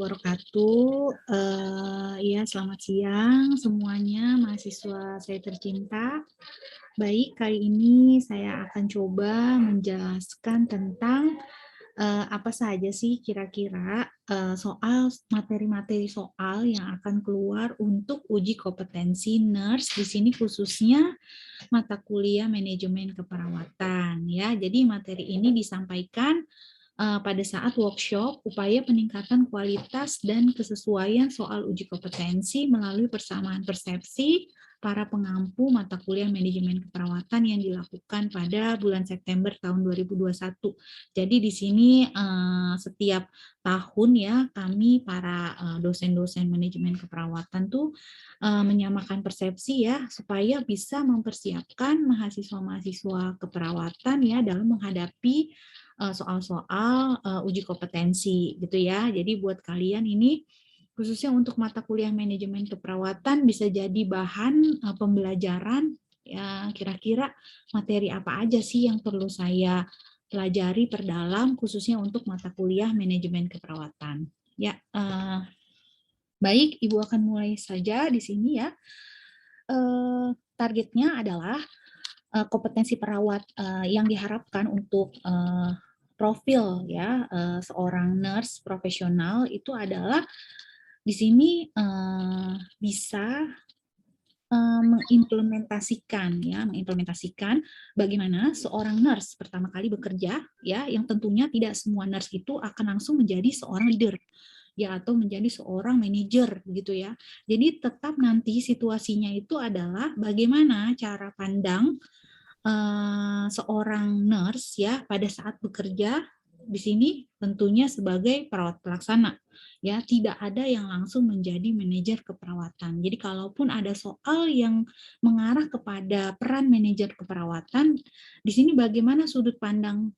wabarakatuh. Ya, selamat siang semuanya, mahasiswa saya tercinta. Baik, kali ini saya akan coba menjelaskan tentang apa saja sih kira-kira soal materi-materi soal yang akan keluar untuk uji kompetensi nurse di sini khususnya mata kuliah manajemen keperawatan ya. Jadi materi ini disampaikan pada saat workshop upaya peningkatan kualitas dan kesesuaian soal uji kompetensi melalui persamaan persepsi para pengampu mata kuliah manajemen keperawatan yang dilakukan pada bulan September tahun 2021. Jadi di sini setiap tahun ya kami para dosen-dosen manajemen keperawatan tuh menyamakan persepsi ya supaya bisa mempersiapkan mahasiswa-mahasiswa keperawatan ya dalam menghadapi soal-soal uji kompetensi gitu ya. Jadi buat kalian ini khususnya untuk mata kuliah manajemen keperawatan bisa jadi bahan pembelajaran ya, kira-kira materi apa aja sih yang perlu saya pelajari perdalam khususnya untuk mata kuliah manajemen keperawatan. Ya, baik, Ibu akan mulai saja di sini ya. Targetnya adalah kompetensi perawat yang diharapkan untuk profil ya seorang nurse profesional itu adalah di sini bisa mengimplementasikan bagaimana seorang nurse pertama kali bekerja ya, yang tentunya tidak semua nurse itu akan langsung menjadi seorang leader ya atau menjadi seorang manajer gitu ya. Jadi tetap nanti situasinya itu adalah bagaimana cara pandang seorang nurse ya pada saat bekerja di sini tentunya sebagai perawat pelaksana ya, tidak ada yang langsung menjadi manajer keperawatan. Jadi kalaupun ada soal yang mengarah kepada peran manajer keperawatan, di sini bagaimana sudut pandang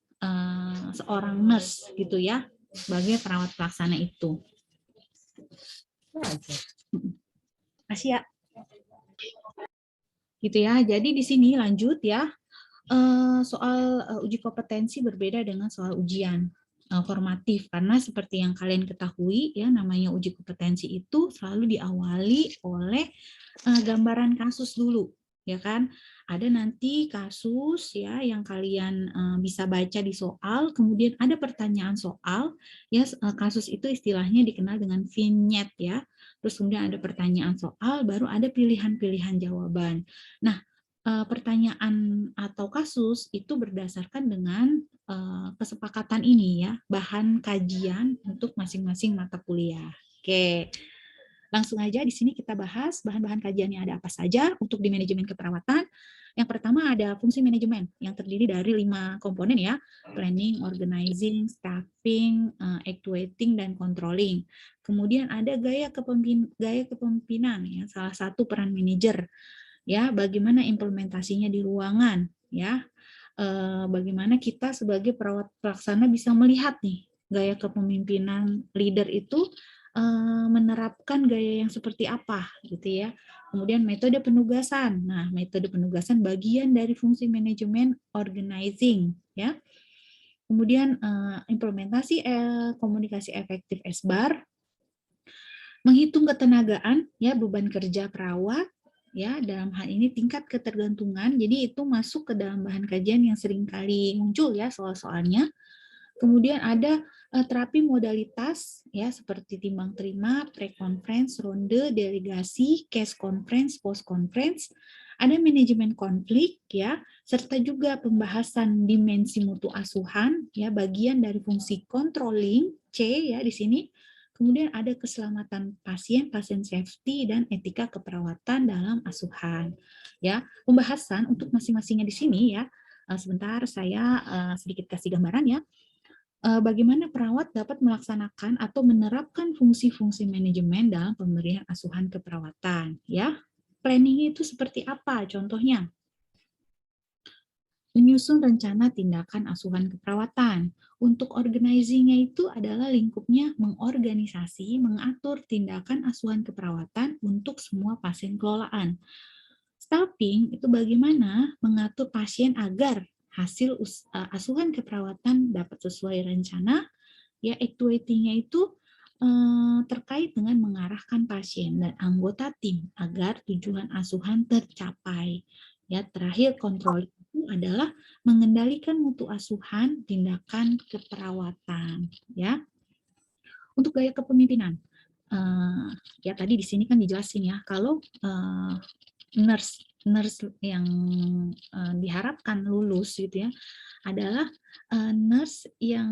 seorang nurse gitu ya sebagai perawat pelaksana itu. Kasih ya. Gitu ya. Jadi di sini lanjut ya. Soal uji kompetensi berbeda dengan soal ujian formatif karena seperti yang kalian ketahui ya, namanya uji kompetensi itu selalu diawali oleh gambaran kasus dulu ya kan. Ada nanti kasus ya yang kalian bisa baca di soal, kemudian ada pertanyaan soal ya, kasus itu istilahnya dikenal dengan vignette ya. Terus kemudian ada pertanyaan soal, baru ada pilihan-pilihan jawaban. Nah, pertanyaan atau kasus itu berdasarkan dengan kesepakatan ini ya, bahan kajian untuk masing-masing mata kuliah. Oke, langsung aja di sini kita bahas bahan-bahan kajiannya ada apa saja untuk di manajemen keperawatan. Yang pertama ada fungsi manajemen yang terdiri dari 5 komponen ya, planning, organizing, staffing, actuating, dan controlling. Kemudian ada gaya kepemimpinan ya, salah satu peran manajer ya, bagaimana implementasinya di ruangan ya, bagaimana kita sebagai perawat pelaksana bisa melihat nih gaya kepemimpinan leader itu menerapkan gaya yang seperti apa gitu ya. Kemudian metode penugasan. Nah, metode penugasan bagian dari fungsi manajemen organizing ya. Kemudian implementasi komunikasi efektif SBAR, menghitung ketenagaan ya, beban kerja perawat ya, dalam hal ini tingkat ketergantungan. Jadi itu masuk ke dalam bahan kajian yang sering kali muncul ya soal-soalnya. Kemudian ada terapi modalitas ya seperti timbang terima, pre-conference, ronde, delegasi, case conference, post conference. Ada manajemen konflik ya, serta juga pembahasan dimensi mutu asuhan ya, bagian dari fungsi controlling C ya di sini. Kemudian ada keselamatan pasien, pasien safety, dan etika keperawatan dalam asuhan. Ya, pembahasan untuk masing-masingnya di sini ya. Sebentar saya sedikit kasih gambaran ya. Bagaimana perawat dapat melaksanakan atau menerapkan fungsi-fungsi manajemen dalam pemberian asuhan keperawatan. Ya, planning itu seperti apa? Contohnya, menyusun rencana tindakan asuhan keperawatan. Untuk organizing-nya itu adalah lingkupnya mengorganisasi, mengatur tindakan asuhan keperawatan untuk semua pasien kelolaan. Staffing itu bagaimana mengatur pasien agar hasil asuhan keperawatan dapat sesuai rencana. Ya, actuating-nya itu terkait dengan mengarahkan pasien dan anggota tim agar tujuan asuhan tercapai. Ya, terakhir kontrol itu adalah mengendalikan mutu asuhan, tindakan keperawatan. Ya, untuk gaya kepemimpinan, ya tadi di sini kan dijelasin ya kalau nurse nurse yang diharapkan lulus gitu ya adalah nurse yang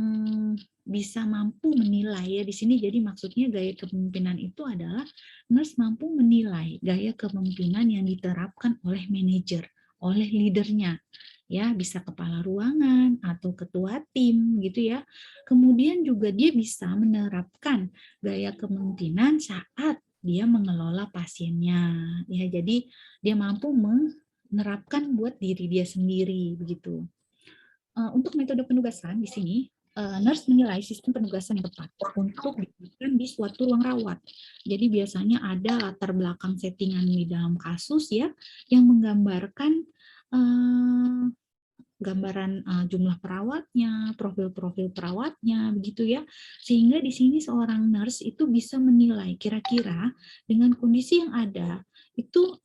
bisa mampu menilai ya di sini. Jadi maksudnya gaya kepemimpinan itu adalah nurse mampu menilai gaya kepemimpinan yang diterapkan oleh manajer, oleh leadernya, ya bisa kepala ruangan atau ketua tim gitu ya. Kemudian juga dia bisa menerapkan gaya kepemimpinan saat dia mengelola pasiennya, ya. Jadi dia mampu menerapkan buat diri dia sendiri begitu. Untuk metode penugasan di sini, nurse menilai sistem penugasan yang tepat untuk diberikan di suatu ruang rawat. Jadi biasanya ada latar belakang settingan di dalam kasus ya, yang menggambarkan gambaran jumlah perawatnya, profil-profil perawatnya, begitu ya. Sehingga di sini seorang nurse itu bisa menilai kira-kira dengan kondisi yang ada itu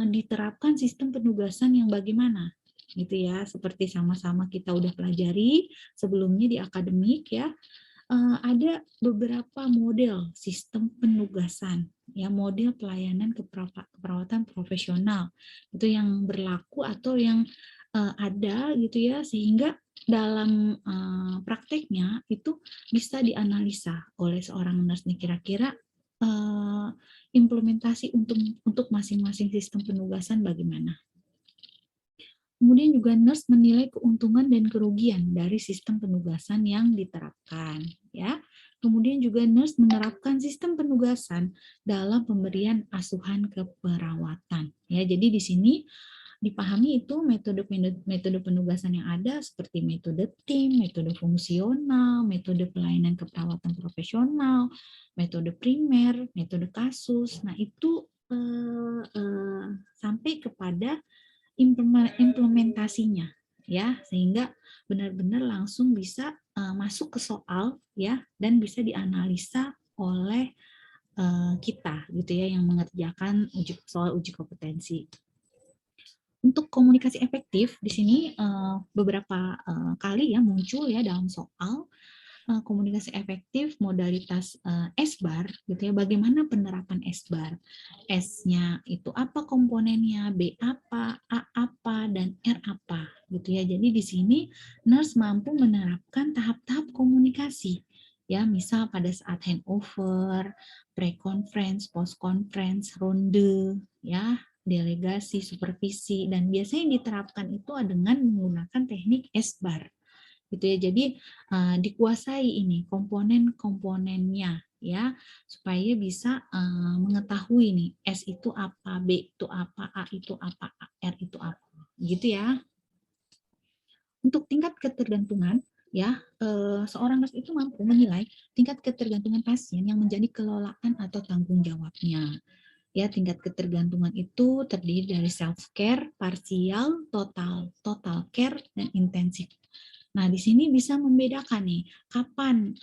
diterapkan sistem penugasan yang bagaimana, gitu ya. Seperti sama-sama kita udah pelajari sebelumnya di akademik ya. Ada beberapa model sistem penugasan ya, model pelayanan keperawatan profesional itu yang berlaku atau yang ada gitu ya, sehingga dalam prakteknya itu bisa dianalisa oleh seorang nurse nih kira-kira implementasi untuk masing-masing sistem penugasan bagaimana. Kemudian juga nurse menilai keuntungan dan kerugian dari sistem penugasan yang diterapkan, ya. Kemudian juga nurse menerapkan sistem penugasan dalam pemberian asuhan keperawatan, ya. Jadi di sini dipahami itu metode penugasan yang ada seperti metode tim, metode fungsional, metode pelayanan keperawatan profesional, metode primer, metode kasus. Nah, itu sampai kepada implementasinya ya, sehingga benar-benar langsung bisa masuk ke soal ya, dan bisa dianalisa oleh kita gitu ya yang mengerjakan soal uji kompetensi. Untuk komunikasi efektif di sini beberapa kali ya muncul ya dalam soal komunikasi efektif modalitas S-bar gitu ya. Bagaimana penerapan S-bar? S-nya itu apa komponennya, B apa, A apa, dan R apa gitu ya. Jadi di sini nurse mampu menerapkan tahap-tahap komunikasi ya, misal pada saat handover, pre-conference, post-conference, ronde ya, delegasi, supervisi, dan biasanya diterapkan itu dengan menggunakan teknik S-bar gitu ya. Jadi dikuasai ini komponen-komponennya ya, supaya bisa mengetahui nih S itu apa, B itu apa, A itu apa, R itu apa, gitu ya. Untuk tingkat ketergantungan ya, seorang nurse itu mampu menilai tingkat ketergantungan pasien yang menjadi kelolaan atau tanggung jawabnya. Ya, tingkat ketergantungan itu terdiri dari self care, parsial, total care, dan intensif. Nah, di sini bisa membedakan nih kapan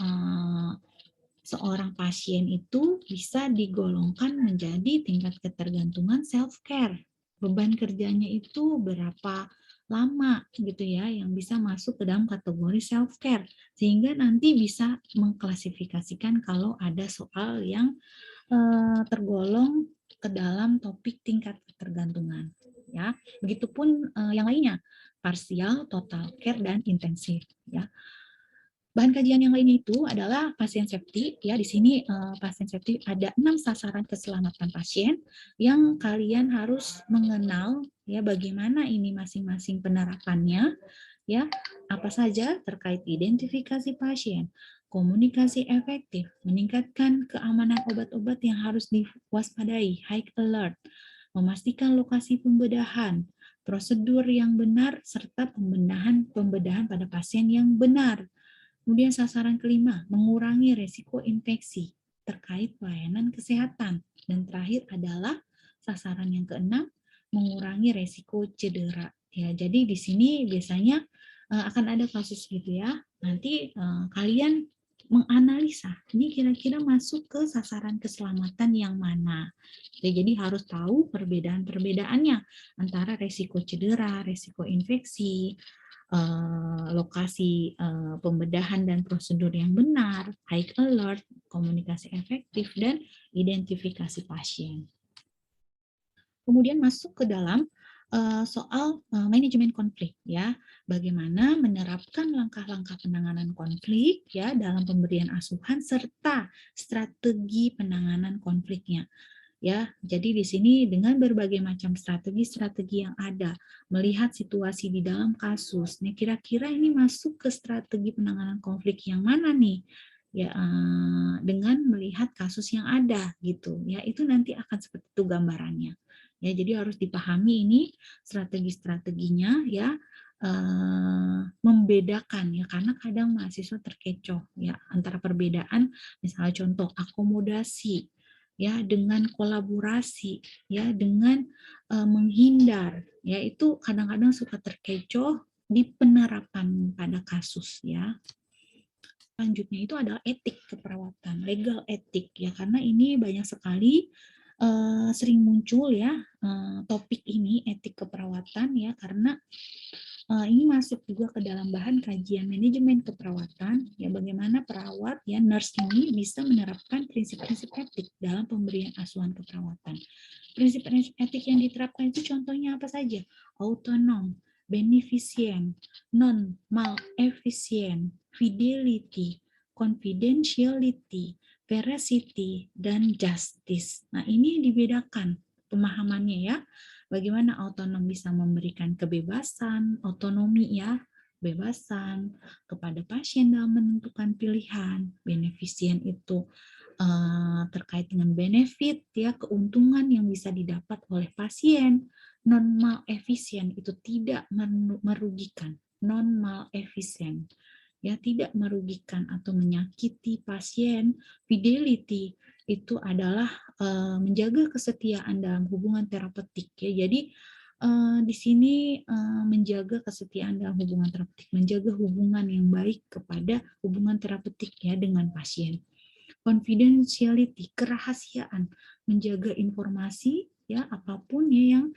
seorang pasien itu bisa digolongkan menjadi tingkat ketergantungan self care. Beban kerjanya itu berapa lama gitu ya yang bisa masuk ke dalam kategori self care, sehingga nanti bisa mengklasifikasikan kalau ada soal yang tergolong ke dalam topik tingkat ketergantungan ya. Begitupun yang lainnya, parsial, total care, dan intensif ya. Bahan kajian yang lainnya itu adalah pasien safety ya. Di sini pasien safety ada 6 sasaran keselamatan pasien yang kalian harus mengenal ya, bagaimana ini masing-masing penerapannya ya. Apa saja terkait identifikasi pasien, komunikasi efektif, meningkatkan keamanan obat-obat yang harus diwaspadai, high alert, memastikan lokasi pembedahan, prosedur yang benar, serta pembedahan pada pasien yang benar. Kemudian sasaran kelima, mengurangi resiko infeksi terkait pelayanan kesehatan. Dan terakhir adalah sasaran yang keenam, mengurangi resiko cedera. Ya, jadi di sini biasanya akan ada kasus gitu ya. Nanti kalian menganalisa ini kira-kira masuk ke sasaran keselamatan yang mana. Jadi harus tahu perbedaan-perbedaannya antara resiko cedera, resiko infeksi, lokasi pembedahan dan prosedur yang benar, high alert, komunikasi efektif, dan identifikasi pasien. Kemudian masuk ke dalam soal manajemen konflik, ya, bagaimana menerapkan langkah-langkah penanganan konflik ya dalam pemberian asuhan serta strategi penanganan konfliknya. Ya, jadi di sini dengan berbagai macam strategi-strategi yang ada, melihat situasi di dalam kasus. Nih kira-kira ini masuk ke strategi penanganan konflik yang mana nih? Ya, dengan melihat kasus yang ada gitu. Ya, itu nanti akan seperti itu gambarannya. Ya, jadi harus dipahami ini strategi-strateginya ya, membedakan ya, karena kadang mahasiswa terkecoh ya antara perbedaan, misalnya contoh akomodasi ya dengan kolaborasi ya dengan menghindar ya, itu kadang-kadang suka terkecoh di penerapan pada kasus ya. Selanjutnya itu adalah etik keperawatan, legal etik ya, karena ini banyak sekali sering muncul ya topik ini etik keperawatan ya, karena ini masuk juga ke dalam bahan kajian manajemen keperawatan ya, bagaimana perawat ya nurse ini bisa menerapkan prinsip-prinsip etik dalam pemberian asuhan keperawatan. Prinsip-prinsip etik yang diterapkan itu contohnya apa saja? Autonom, beneficient, non-malefficient, fidelity, confidentiality, veracity, dan justice. Nah, ini dibedakan pemahamannya ya. Bagaimana autonom bisa memberikan kebebasan, otonomi ya, kebebasan kepada pasien dalam menentukan pilihan. Beneficient itu terkait dengan benefit ya, keuntungan yang bisa didapat oleh pasien. Non malefficient itu tidak merugikan, non malefficient ya, tidak merugikan atau menyakiti pasien. Fidelity itu adalah menjaga kesetiaan dalam hubungan terapeutik ya. Jadi di sini menjaga kesetiaan dalam hubungan terapeutik, menjaga hubungan yang baik kepada hubungan terapeutik ya dengan pasien. Confidentiality, kerahasiaan, menjaga informasi ya apapun ya yang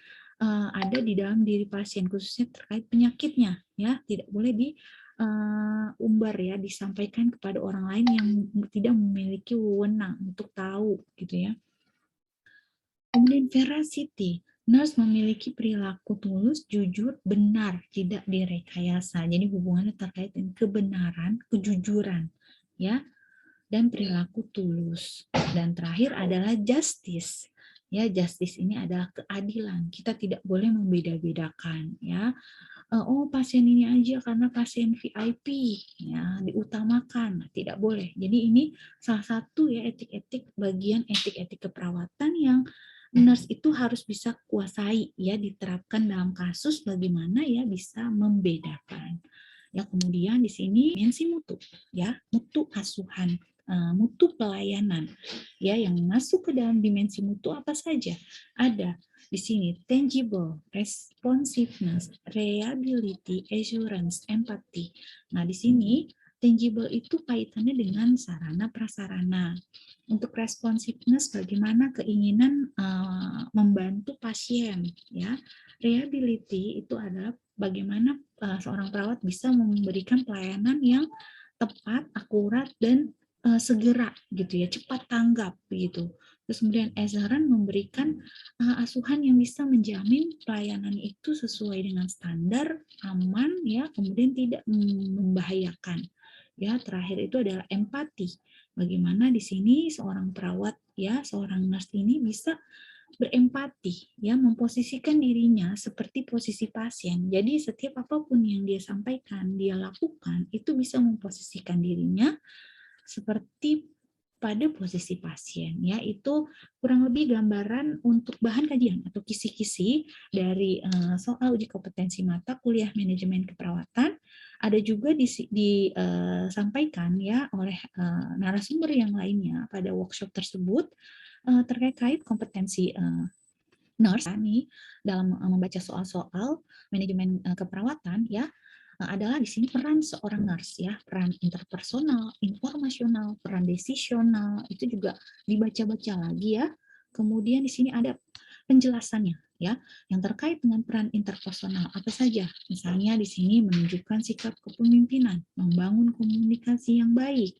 ada di dalam diri pasien, khususnya terkait penyakitnya ya, tidak boleh diumbar ya, disampaikan kepada orang lain yang tidak memiliki wewenang untuk tahu gitu ya. Kemudian veracity, nurse memiliki perilaku tulus, jujur, benar, tidak direkayasa. Jadi hubungannya terkait dengan kebenaran, kejujuran ya, dan perilaku tulus. Dan terakhir adalah justice. Ya, justice ini adalah keadilan. Kita tidak boleh membeda-bedakan ya. Oh, pasien ini aja karena pasien VIP ya diutamakan. Tidak boleh. Jadi ini salah satu ya etik-etik, bagian etik-etik keperawatan yang nurse itu harus bisa kuasai ya, diterapkan dalam kasus bagaimana ya bisa membedakan. Ya, kemudian di sini dimensi mutu ya, mutu asuhan, mutu pelayanan ya, yang masuk ke dalam dimensi mutu apa saja? Ada di sini tangible, responsiveness, reliability, assurance, empathy. Nah, di sini tangible itu kaitannya dengan sarana prasarana. Untuk responsiveness, bagaimana keinginan membantu pasien ya. Reliability itu adalah bagaimana seorang perawat bisa memberikan pelayanan yang tepat, akurat, dan segera gitu ya, cepat tanggap gitu. Terus kemudian assurance memberikan asuhan yang bisa menjamin pelayanan itu sesuai dengan standar, aman ya, kemudian tidak membahayakan. Ya, terakhir itu adalah empati. Bagaimana di sini seorang perawat ya, seorang nurse ini bisa berempati ya, memposisikan dirinya seperti posisi pasien. Jadi setiap apapun yang dia sampaikan, dia lakukan, itu bisa memposisikan dirinya seperti pada posisi pasien ya. Itu kurang lebih gambaran untuk bahan kajian atau kisi-kisi dari soal uji kompetensi mata kuliah manajemen keperawatan. Ada juga disampaikan ya oleh narasumber yang lainnya pada workshop tersebut terkait kompetensi nurse nih dalam membaca soal-soal manajemen keperawatan ya. adalah di sini peran seorang nurse ya, peran interpersonal, informasional, peran desisional, itu juga dibaca-baca lagi ya. Kemudian di sini ada penjelasannya ya, yang terkait dengan peran interpersonal apa saja. Misalnya di sini menunjukkan sikap kepemimpinan, membangun komunikasi yang baik,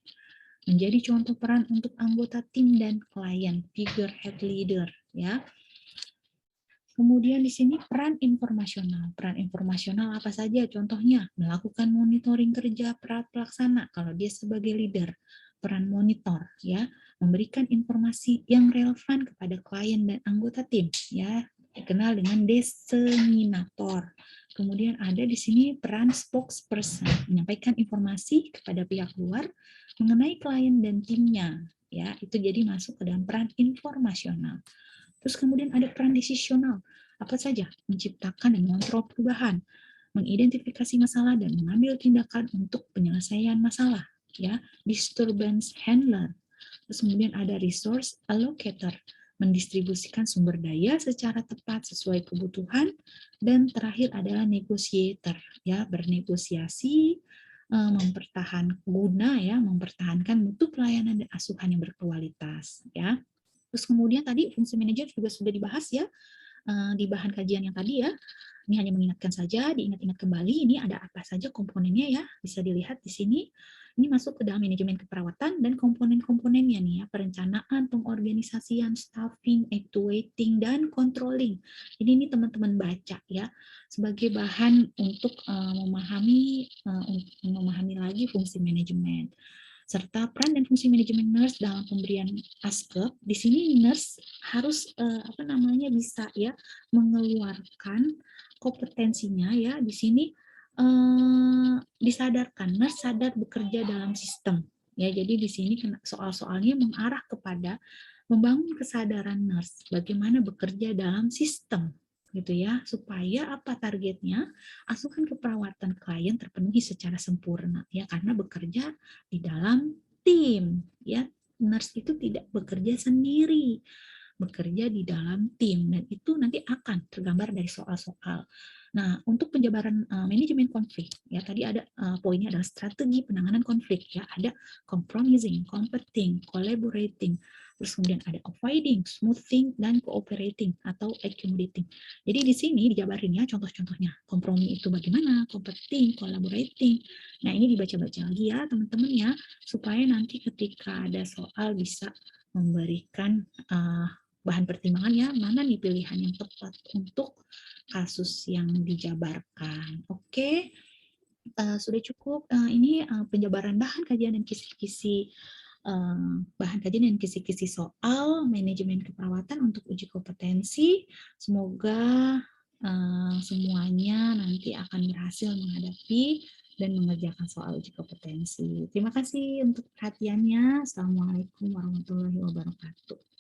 menjadi contoh peran untuk anggota tim dan klien, figurehead leader ya. Kemudian di sini peran informasional. Peran informasional apa saja? Contohnya melakukan monitoring kerja pelaksana kalau dia sebagai leader. Peran monitor ya, memberikan informasi yang relevan kepada klien dan anggota tim ya, dikenal dengan disseminator. Kemudian ada di sini peran spokesperson, menyampaikan informasi kepada pihak luar mengenai klien dan timnya ya, itu jadi masuk ke dalam peran informasional. Terus kemudian ada peran decisional. Apa saja? Menciptakan dan mengontrol perubahan, mengidentifikasi masalah dan mengambil tindakan untuk penyelesaian masalah. Ya, disturbance handler. Terus kemudian ada resource allocator, mendistribusikan sumber daya secara tepat sesuai kebutuhan. Dan terakhir adalah negotiator, ya, bernegosiasi, mempertahankan mutu pelayanan dan asuhan yang berkualitas, ya. Terus kemudian tadi fungsi manajer juga sudah dibahas ya di bahan kajian yang tadi ya. Ini hanya mengingatkan saja, diingat-ingat kembali ini ada apa saja komponennya ya, bisa dilihat di sini. Ini masuk ke dalam manajemen keperawatan dan komponen-komponennya nih ya, perencanaan, pengorganisasian, staffing, actuating, dan controlling. Ini teman-teman baca ya, sebagai bahan untuk memahami lagi fungsi manajemen serta peran dan fungsi manajemen nurse dalam pemberian ASKEP. Di sini nurse harus bisa ya mengeluarkan kompetensinya ya. Di sini disadarkan nurse sadar bekerja dalam sistem ya. Jadi di sini soal-soalnya mengarah kepada membangun kesadaran nurse bagaimana bekerja dalam sistem gitu ya, supaya apa targetnya, asuhan keperawatan klien terpenuhi secara sempurna ya, karena bekerja di dalam tim ya. Nurse itu tidak bekerja sendiri, bekerja di dalam tim, dan itu nanti akan tergambar dari soal-soal. Nah, untuk penjabaran manajemen konflik ya, tadi ada poinnya adalah strategi penanganan konflik ya, ada compromising, competing, collaborating, terus kemudian ada avoiding, smoothing, dan cooperating atau accommodating. Jadi di sini dijabarin ya contoh-contohnya. Kompromi itu bagaimana, competing, collaborating. Nah, ini dibaca-baca lagi ya teman-teman ya, supaya nanti ketika ada soal bisa memberikan bahan pertimbangan ya, mana nih pilihan yang tepat untuk kasus yang dijabarkan. Oke. Sudah cukup ini penjabaran bahan kajian dan kisi-kisi soal manajemen keperawatan untuk uji kompetensi. Semoga semuanya nanti akan berhasil menghadapi dan mengerjakan soal uji kompetensi. Terima kasih untuk perhatiannya. Assalamualaikum warahmatullahi wabarakatuh.